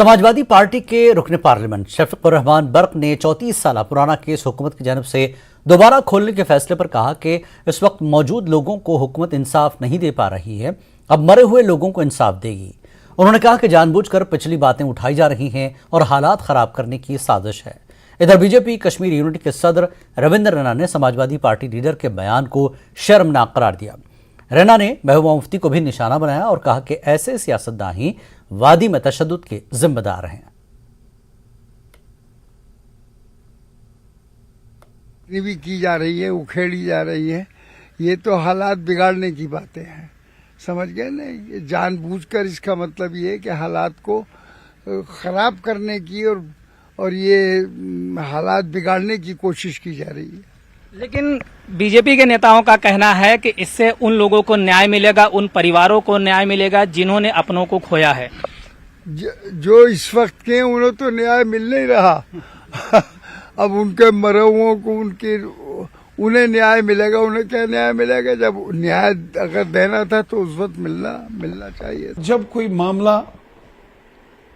Samajwadi party के रुकने parliament Shafiqur Rahman Barq ने 34 साल पुराना केस हुकूमत की जानिब से दोबारा खोलने के फैसले पर कहा कि इस वक्त मौजूद लोगों को हुकूमत इंसाफ नहीं दे पा रही है, अब मरे हुए लोगों को इंसाफ देगी। उन्होंने कहा कि जानबूझकर पिछली बातें उठाई जा रही हैं और हालात खराब करने की साजिश है। इधर बीजेपी कश्मीर यूनिटी के सदर रविंद्र रैना ने समाजवादी पार्टी लीडर के बयान को शर्मनाक करार दिया। रैना ने महबूबा मुफ्ती को भी निशाना बनाया और कहा कि ऐसे सियासतदान ही वादी में तशद्दुद के जिम्मेदार हैं। भी की जा रही है, उखेड़ी जा रही है, ये तो हालात बिगाड़ने की बातें हैं। समझ गए ना? ये जानबूझकर, इसका मतलब ये है कि हालात को खराब करने की और ये हालात बिगाड़ने की कोशिश की जा रही है। लेकिन बीजेपी के नेताओं का कहना है कि इससे उन लोगों को न्याय मिलेगा, उन परिवारों को न्याय मिलेगा जिन्होंने अपनों को खोया है। जो इस वक्त के उन्हें तो न्याय मिल नहीं रहा अब उनके मरे हुओं को उन्हें न्याय मिलेगा। उन्हें क्या न्याय मिलेगा? जब न्याय अगर देना था तो उस वक्त मिलना चाहिए। जब कोई मामला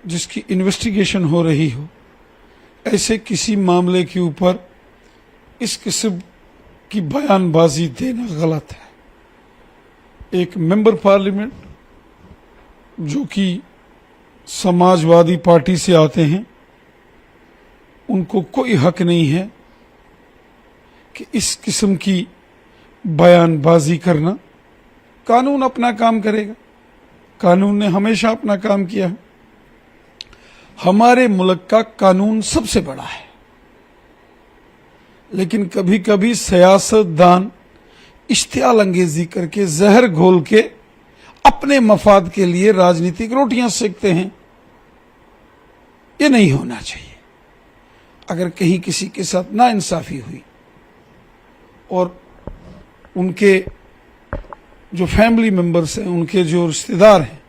जिसकी इन्वेस्टिगेशन हो रही हो, ऐसे किसी मामले के ऊपर इस किस्म की बयानबाजी देना गलत है। एक मेंबर पार्लियामेंट जो कि समाजवादी पार्टी से आते हैं, उनको कोई हक नहीं है कि इस किस्म की बयानबाजी करना। कानून अपना काम करेगा, कानून ने हमेशा अपना काम किया है। हमारे मुल्क का कानून सबसे बड़ा है, लेकिन कभी कभी सियासतदान इश्तियाल अंगेजी करके, जहर घोल के अपने मफाद के लिए राजनीतिक रोटियां सेकते हैं। ये नहीं होना चाहिए। अगर कहीं किसी के साथ नाइंसाफी हुई और उनके जो फैमिली मेंबर्स हैं, उनके जो रिश्तेदार हैं,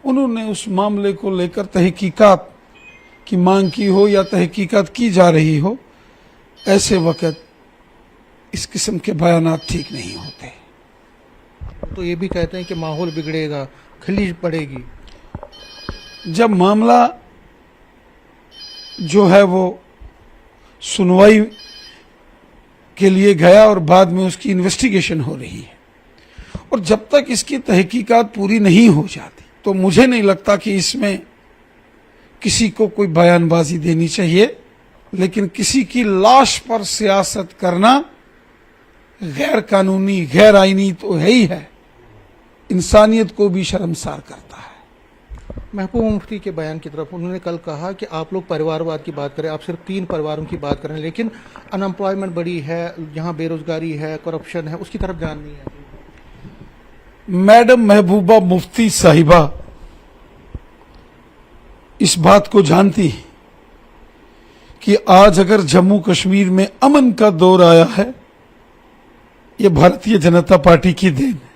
उन्होंने उस मामले को लेकर तहकीकात की मांग की हो या तहकीकात की जा रही हो, ऐसे वक्त इस किस्म के बयानात ठीक नहीं होते। तो ये भी कहते हैं कि माहौल बिगड़ेगा, खलीज पड़ेगी। जब मामला जो है वो सुनवाई के लिए गया और बाद में उसकी इन्वेस्टिगेशन हो रही है, और जब तक इसकी तहकीकात पूरी नहीं हो जाती, तो मुझे नहीं लगता कि इसमें किसी को कोई बयानबाजी देनी चाहिए। लेकिन किसी की लाश पर सियासत करना गैर कानूनी, गैर आईनी तो है ही है, इंसानियत को भी शर्मसार करता है। महबूबा मुफ्ती के बयान की तरफ उन्होंने कल कहा कि आप लोग परिवारवाद की बात करें, आप सिर्फ 3 परिवारों की बात करें, लेकिन अनएम्प्लॉयमेंट बड़ी है, यहाँ बेरोजगारी है, करप्शन है, उसकी तरफ ध्यान नहीं है। मैडम महबूबा मुफ्ती साहिबा इस बात को जानती है कि आज अगर जम्मू कश्मीर में अमन का दौर आया है, ये भारतीय जनता पार्टी की देन है।